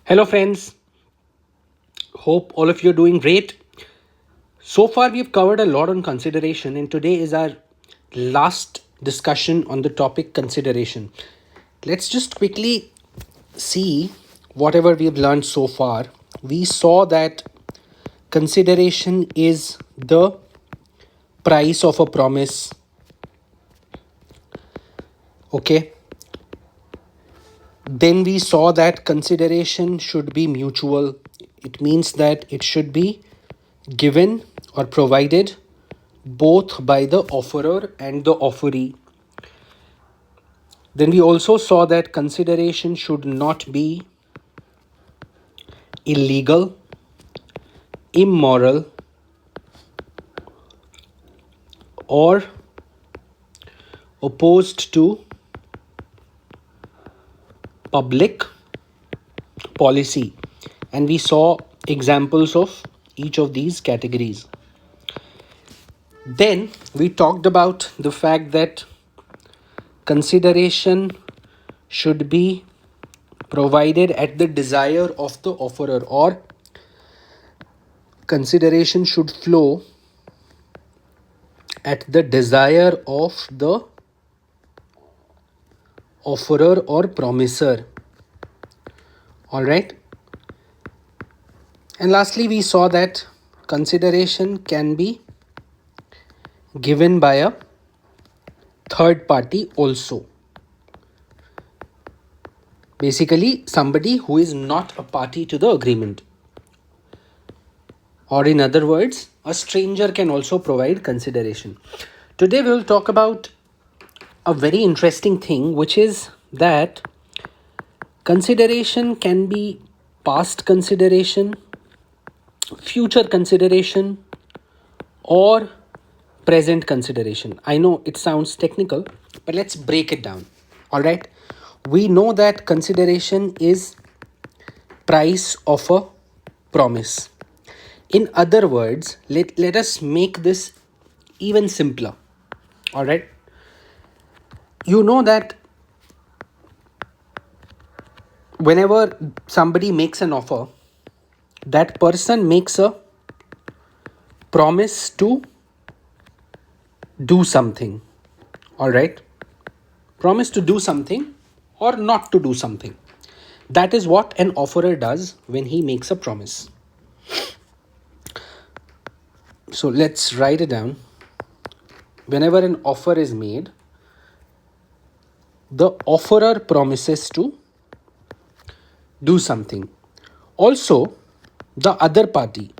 Hello, friends. Hope all of you are doing great. So far, we've covered a lot on consideration, and today is our last discussion on the topic consideration. Let's just quickly see whatever we've learned so far. We saw that consideration is the price of a promise. Okay. Then we saw that consideration should be mutual. It means that it should be given or provided both by the offerer and the offeree. Then we also saw that consideration should not be illegal, immoral, or opposed to public policy. And we saw examples of each of these categories. Then we talked about the fact that consideration should be provided at the desire of the offerer, or consideration should flow at the desire of the offerer or promiser. All right. And lastly, we saw that consideration can be given by a third party also. Basically, somebody who is not a party to the agreement. Or in other words, a stranger can also provide consideration. Today we will talk about a very interesting thing, which is that consideration can be past consideration, future consideration, or present consideration. I know it sounds technical, but let's break it down. All right. We know that consideration is price of a promise. In other words, let us make this even simpler. All right. You know that whenever somebody makes an offer, that person makes a promise to do something. All right. Promise to do something or not to do something. That is what an offerer does when he makes a promise. So let's write it down. Whenever an offer is made, the offerer promises to do something. Also, the other party,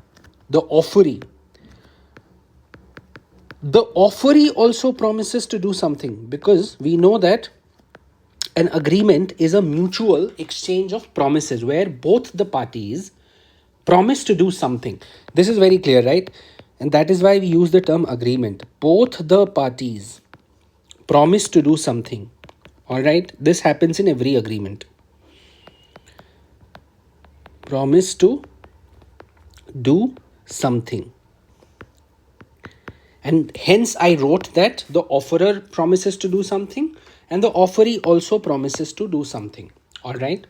the offeree also promises to do something, because we know that an agreement is a mutual exchange of promises where both the parties promise to do something. This is very clear, right? And that is why we use the term agreement. Both the parties promise to do something. All right. This happens in every agreement. Promise to do something. And hence I wrote that the offerer promises to do something and the offeree also promises to do something. All right.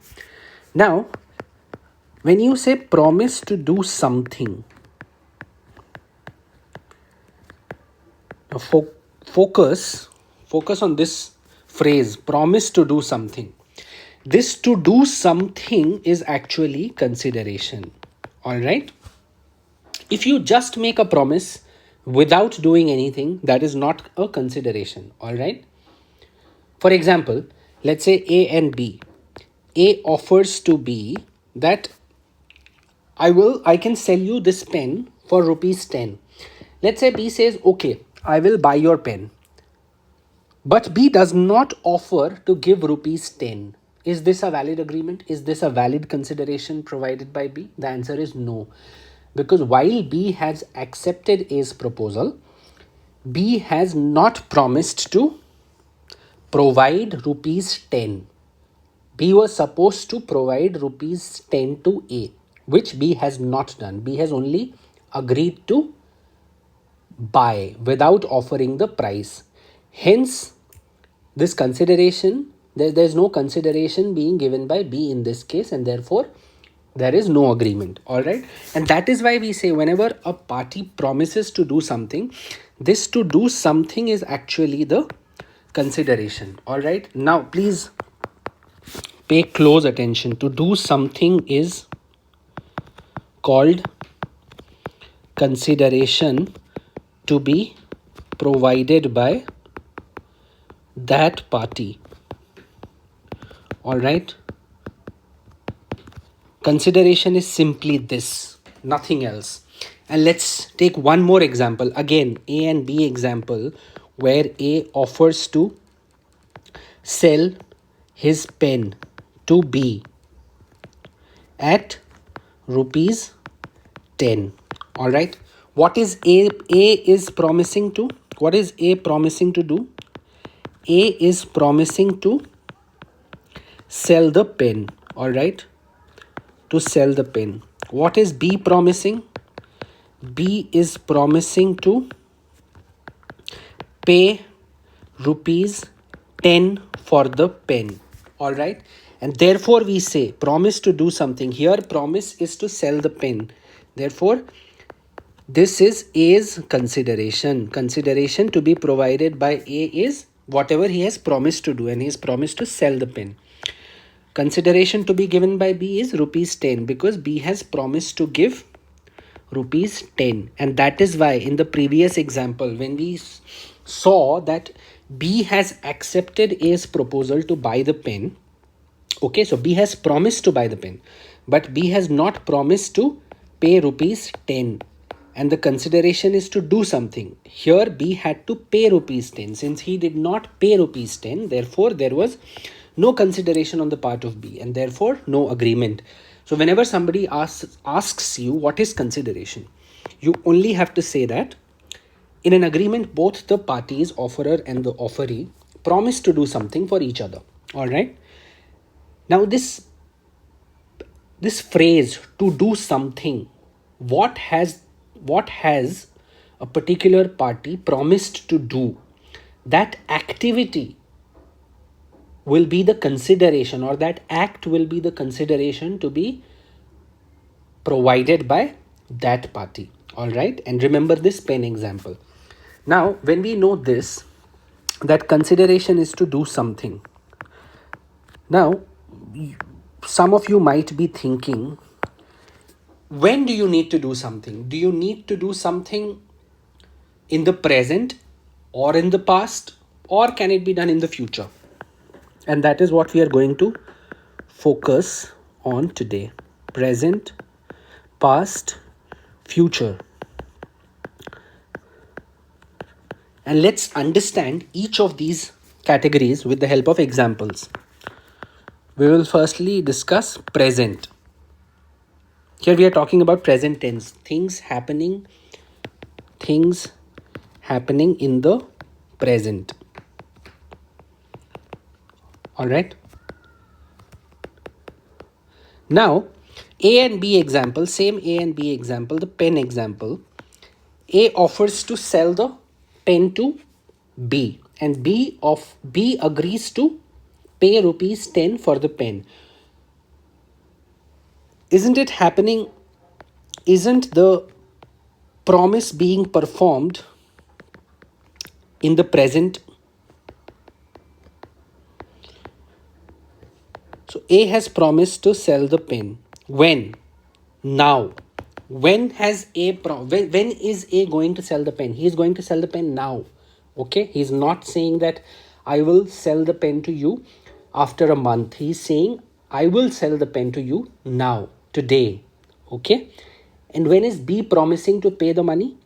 Now, when you say promise to do something, focus on this phrase, promise to do something. This to do something is actually consideration. All right. If you just make a promise without doing anything, that is not a consideration. All right. For example, let's say A and B. A offers to B that I can sell you this pen for rupees 10. Let's say B says, okay, I will buy your pen. But B does not offer to give rupees 10. Is this a valid agreement? Is this a valid consideration provided by B? The answer is no. Because while B has accepted A's proposal, B has not promised to provide rupees 10. B was supposed to provide rupees 10 to A, which B has not done. B has only agreed to buy without offering the price. Hence, this consideration, there's no consideration being given by B in this case, and therefore there is no agreement. All right. And that is why we say whenever a party promises to do something, this to do something is actually the consideration. All right. Now, please pay close attention. To do something is called consideration to be provided by that party. All right. Consideration is simply this, nothing else. And let's take one more example. Again, A and B example, where A offers to sell his pen to B at rupees 10. All right. What is A is promising to? What is A promising to do? A is promising to sell the pen. All right. To sell the pen. What is B promising? B is promising to pay rupees 10 for the pen. All right. And therefore we say promise to do something. Here promise is to sell the pen. Therefore this is A's consideration. Consideration to be provided by A is whatever he has promised to do, and he has promised to sell the pen. Consideration to be given by B is rupees 10 because B has promised to give rupees 10. And that is why in the previous example, when we saw that B has accepted A's proposal to buy the pen, okay, so B has promised to buy the pen, but B has not promised to pay rupees 10. And the consideration is to do something. Here B had to pay rupees 10. Since he did not pay rupees 10, therefore there was no consideration on the part of B, and therefore no agreement. So whenever somebody asks you what is consideration, you only have to say that in an agreement, both the parties, offerer and the offeree, promise to do something for each other. All right. Now this phrase to do something, what has a particular party promised to do, that activity will be the consideration, or that act will be the consideration to be provided by that party. All right. And remember this pen example. Now, when we know this, that consideration is to do something. Now, some of you might be thinking, when do you need to do something? Do you need to do something in the present or in the past, or can it be done in the future? And that is what we are going to focus on today. Present, past, future. And let's understand each of these categories with the help of examples. We will firstly discuss present. Here we are talking about present tense. Things happening in the present. All right. Now, A and B example, same A and B example, the pen example. A offers to sell the pen to B, and B agrees to pay rupees 10 for the pen. Isn't it happening? Isn't the promise being performed in the present? So A has promised to sell the pen. When? Now. When is A going to sell the pen? He is going to sell the pen now. Okay. He is not saying that I will sell the pen to you after a month. He is saying I will sell the pen to you now, today. Okay. And when is B promising to pay the money?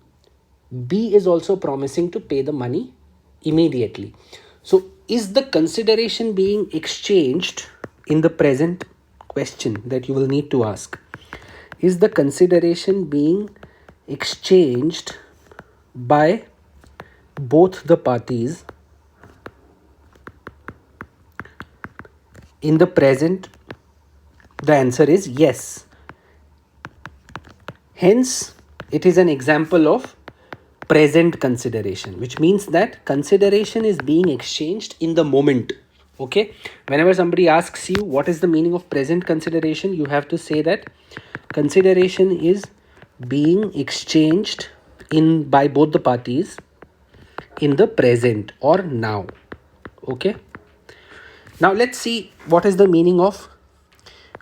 B is also promising to pay the money immediately. So is the consideration being exchanged in the present? Question that you will need to ask. Is the consideration being exchanged by both the parties in the present? The answer is yes. Hence, it is an example of present consideration, which means that consideration is being exchanged in the moment. Okay, whenever somebody asks you what is the meaning of present consideration, you have to say that consideration is being exchanged in by both the parties in the present or now. Okay, now let's see what is the meaning of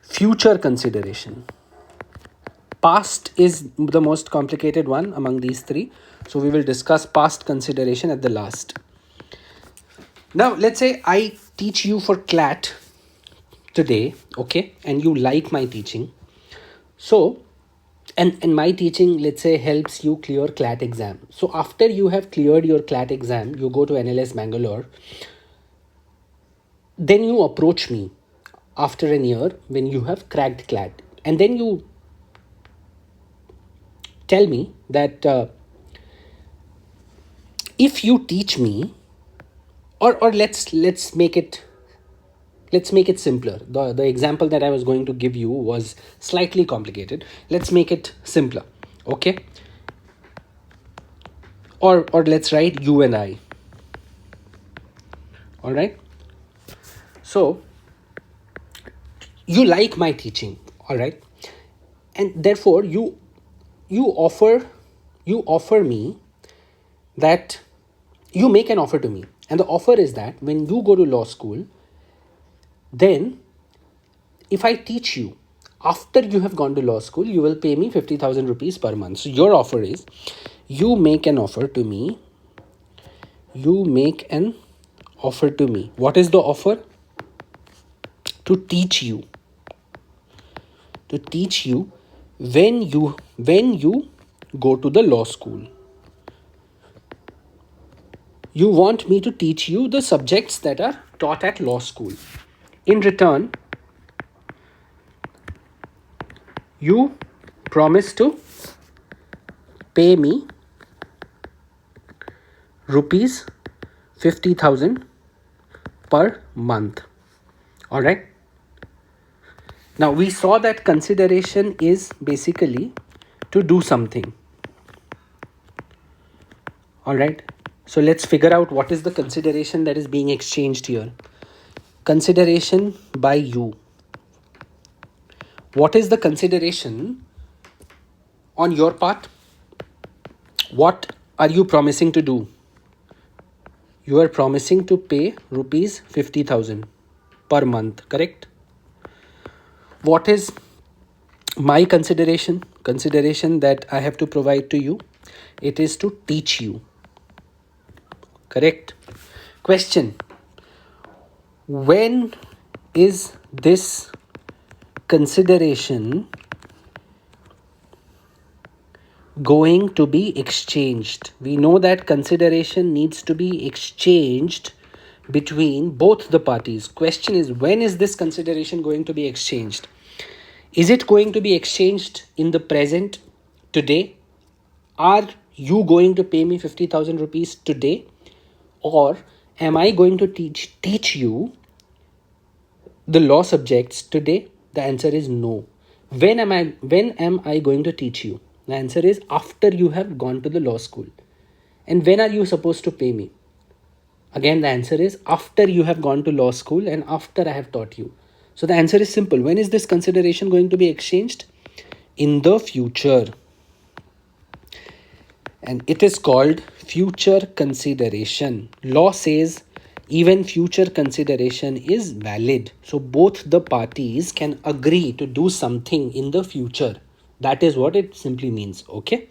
future consideration. Past is the most complicated one among these three, so we will discuss past consideration at the last. Now let's say I teach you for CLAT today, okay, and you like my teaching. So and my teaching, let's say, helps you clear CLAT exam. So after you have cleared your CLAT exam, you go to NLS Bangalore, then you approach me after a year when you have cracked CLAT, and then you tell me that if you teach me, or let's make it simpler. The example that I was going to give you was slightly complicated. Let's make it simpler. Okay, or let's write you and I. All right, so you like my teaching, all right, and therefore you offer me that, you make an offer to me, and the offer is that when you go to law school, then if I teach you after you have gone to law school, you will pay me 50,000 rupees per month. So your offer is, you make an offer to me. What is the offer? To teach you when you go to the law school. You want me to teach you the subjects that are taught at law school. In return, you promise to pay me rupees 50,000 per month. All right. Now we saw that consideration is basically to do something. All right. So let's figure out what is the consideration that is being exchanged here. Consideration by you. What is the consideration on your part? What are you promising to do? You are promising to pay rupees 50,000 per month, correct? What is my consideration that I have to provide to you? It is to teach you, correct? Question: when is this consideration going to be exchanged? We know that consideration needs to be exchanged between both the parties. Question is, when is this consideration going to be exchanged? Is it going to be exchanged in the present, today? Are you going to pay me 50,000 rupees today? Or am I going to teach you the law subjects today? The answer is no. When am I going to teach you? The answer is after you have gone to the law school. And when are you supposed to pay me? Again, the answer is after you have gone to law school and after I have taught you. So the answer is simple. When is this consideration going to be exchanged? In the future. And it is called future consideration. Law says even future consideration is valid. So both the parties can agree to do something in the future. That is what it simply means. Okay.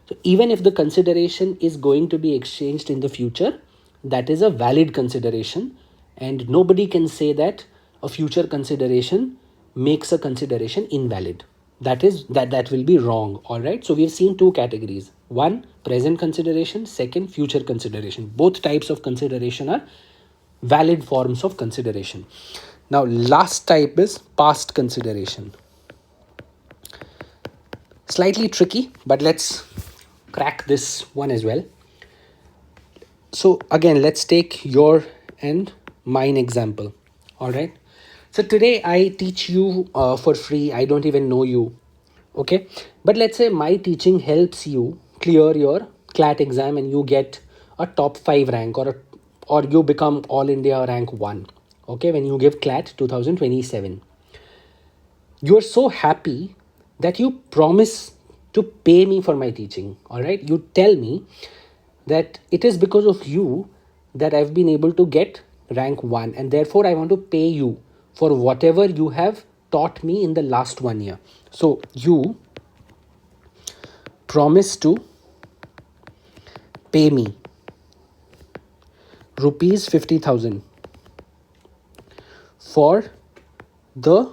So even if the consideration is going to be exchanged in the future, that is a valid consideration, and nobody can say that a future consideration makes a consideration invalid. That will be wrong. All right. So we've seen two categories. One, present consideration. Second, future consideration. Both types of consideration are valid forms of consideration. Now, last type is past consideration. Slightly tricky, but let's crack this one as well. So again, let's take your and mine example. All right. So today I teach you for free. I don't even know you. Okay. But let's say my teaching helps you clear your CLAT exam and you get a top 5 rank, or you become all India rank 1. okay, when you give CLAT 2027. You're so happy that you promise to pay me for my teaching, all right? You tell me that it is because of you that I've been able to get rank 1, and therefore I want to pay you for whatever you have taught me in the last 1 year. So you promise to pay me rupees 50,000 for the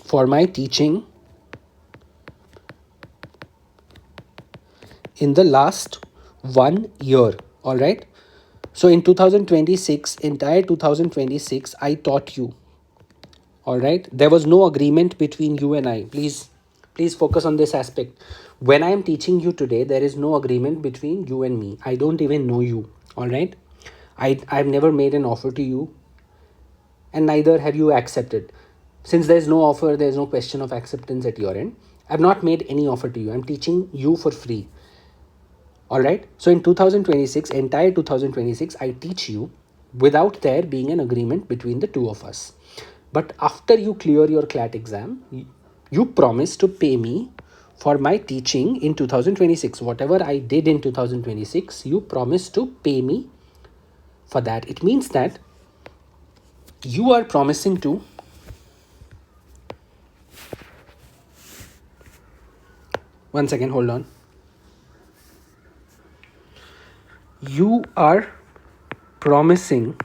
for my teaching in the last 1 year, all right? So in 2026, entire 2026, I taught you, all right? There was no agreement between you and I. Please focus on this aspect. When I am teaching you today, there is no agreement between you and me. I don't even know you, all right? I've never made an offer to you, and neither have you accepted. Since there's no offer, there's no question of acceptance at your end. I've not made any offer to you. I'm teaching you for free. All right. So in 2026, entire 2026, I teach you without there being an agreement between the two of us. But after you clear your CLAT exam, you promise to pay me for my teaching in 2026. Whatever I did in 2026, you promise to pay me for that. It means that you are promising to one second, hold on. You are promising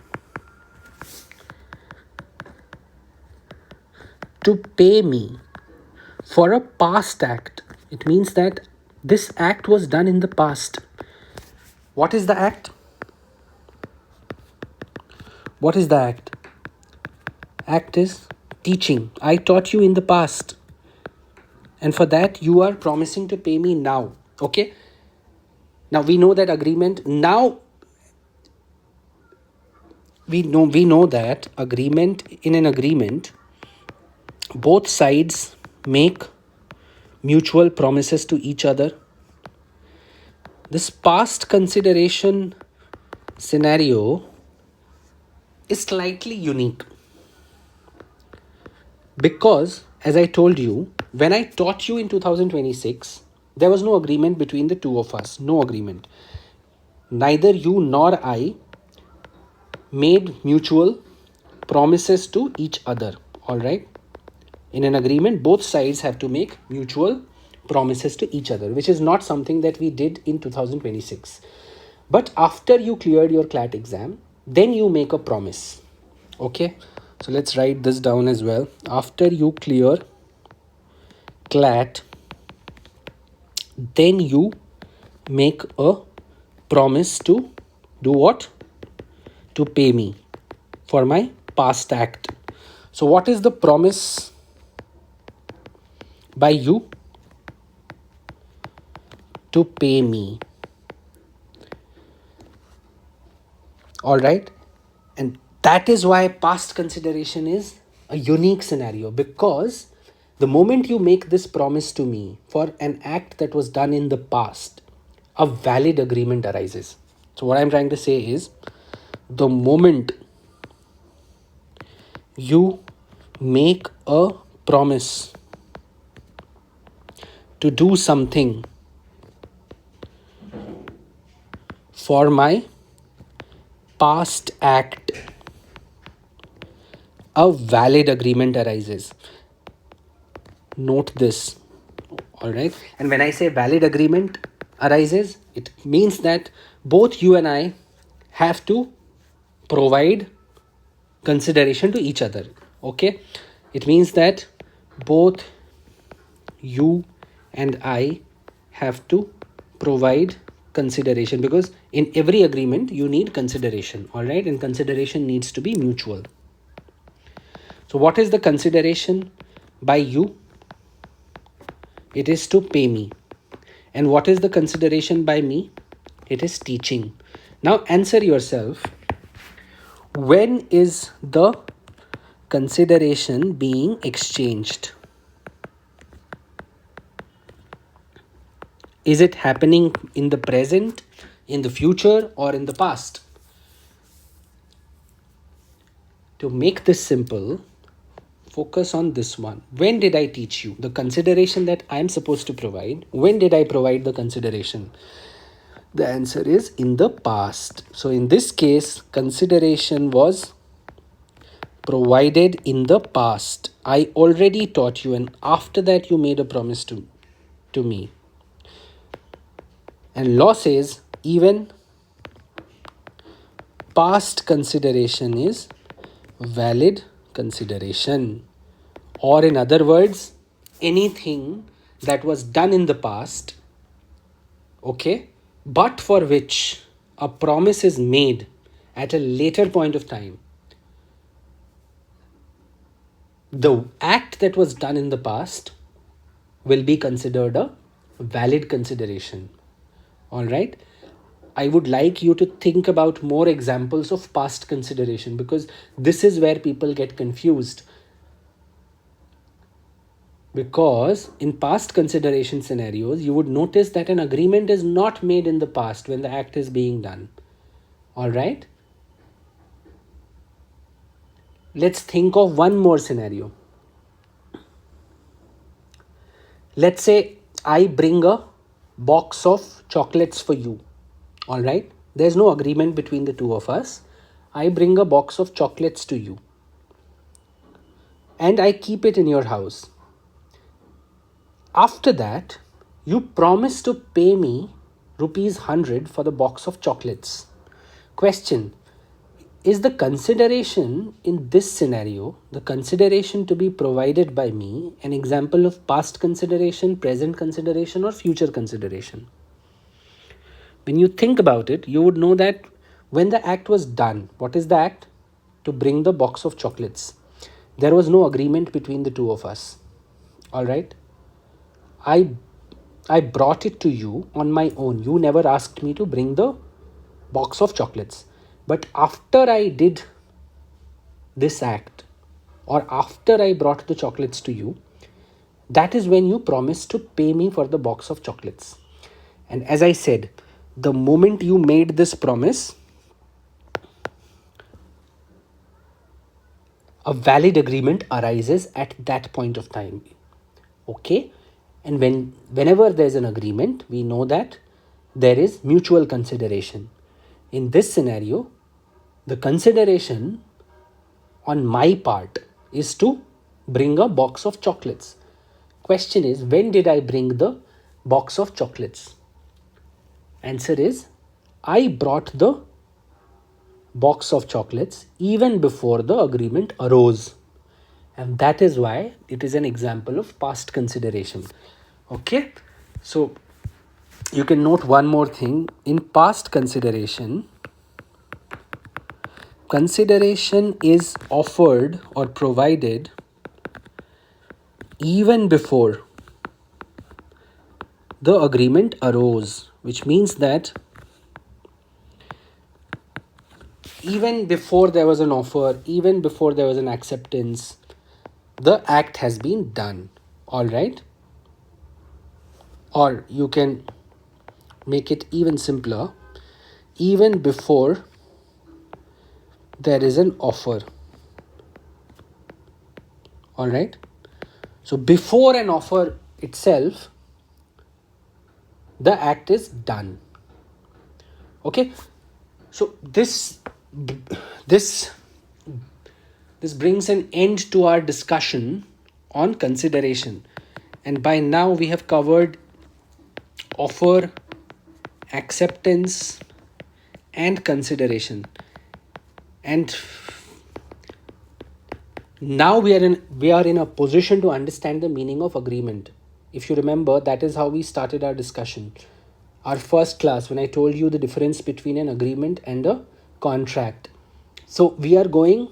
to pay me for a past act. It means that this act was done in the past. What is the act? What is the act? Act is teaching. I taught you in the past. And for that, you are promising to pay me now. Okay? Now we know that agreement. Now we know that agreement, in an agreement, both sides make mutual promises to each other. This past consideration scenario is slightly unique because, as I told you, when I taught you in 2026, there was no agreement between the two of us. No agreement. Neither you nor I made mutual promises to each other. All right? In an agreement, both sides have to make mutual promises to each other, which is not something that we did in 2026. But after you cleared your CLAT exam, then you make a promise. Okay? So let's write this down as well. After you clear CLAT, then you make a promise to do what? To pay me for my past act. So what is the promise by you? To pay me. All right? And that is why past consideration is a unique scenario, because the moment you make this promise to me for an act that was done in the past, a valid agreement arises. So what I'm trying to say is, the moment you make a promise to do something for my past act, a valid agreement arises. Note this. All right. And when I say valid agreement arises, it means that both you and I have to provide consideration to each other. Okay. It means that both you and I have to provide consideration, because in every agreement you need consideration. All right. And consideration needs to be mutual. So what is the consideration by you? It is to pay me. And what is the consideration by me? It is teaching. Now answer yourself. When is the consideration being exchanged? Is it happening in the present, in the future, or in the past? To make this simple, focus on this one. When did I teach you? The consideration that I am supposed to provide. When did I provide the consideration? The answer is in the past. So in this case, consideration was provided in the past. I already taught you, and after that you made a promise to me. And law says even past consideration is valid consideration. Or in other words, anything that was done in the past, okay, but for which a promise is made at a later point of time, the act that was done in the past will be considered a valid consideration. All right. I would like you to think about more examples of past consideration, because this is where people get confused. Because in past consideration scenarios, you would notice that an agreement is not made in the past when the act is being done. All right. Let's think of one more scenario. Let's say I bring a box of chocolates for you. All right. There's no agreement between the two of us. I bring a box of chocolates to you and I keep it in your house. After that, you promise to pay me ₹100 for the box of chocolates. Question: is the consideration in this scenario, the consideration to be provided by me, an example of past consideration, present consideration, or future consideration? When you think about it, you would know that when the act was done, what is the act? To bring the box of chocolates. There was no agreement between the two of us. All right. I brought it to you on my own. You never asked me to bring the box of chocolates. But after I did this act, or after I brought the chocolates to you, that is when you promised to pay me for the box of chocolates. And as I said, the moment you made this promise, a valid agreement arises at that point of time. Okay? And whenever there's an agreement, we know that there is mutual consideration. In this scenario, the consideration on my part is to bring a box of chocolates. Question is, when did I bring the box of chocolates? Answer is, I brought the box of chocolates even before the agreement arose. And that is why it is an example of past consideration. Okay, so you can note one more thing. In past consideration, consideration is offered or provided even before the agreement arose, which means that even before there was an offer, even before there was an acceptance, the act has been done. All right. Or you can make it even simpler. Even before there is an offer. All right. So before an offer itself, the act is done. Okay. So this brings an end to our discussion on consideration. And by now we have covered offer, acceptance, and consideration. And now we are in a position to understand the meaning of agreement. If you remember, that is how we started our discussion. Our first class, when I told you the difference between an agreement and a contract. So we are going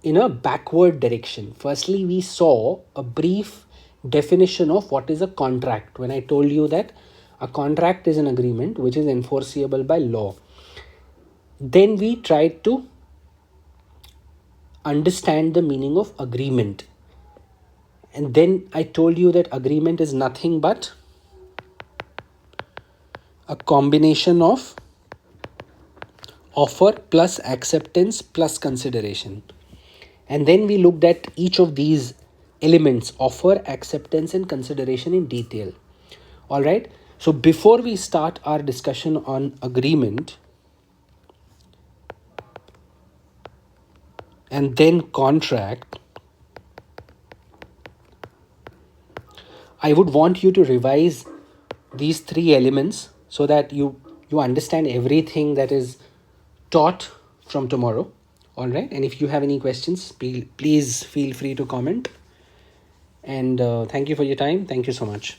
in a backward direction. Firstly, we saw a brief definition of what is a contract, when I told you that a contract is an agreement which is enforceable by law. Then we tried to understand the meaning of agreement. And then I told you that agreement is nothing but a combination of offer plus acceptance plus consideration. And then we looked at each of these elements, offer, acceptance, and consideration in detail. All right. So before we start our discussion on agreement and then contract, I would want you to revise these three elements so that you understand everything that is taught from tomorrow. All right. And if you have any questions, please feel free to comment. And thank you for your time. Thank you so much.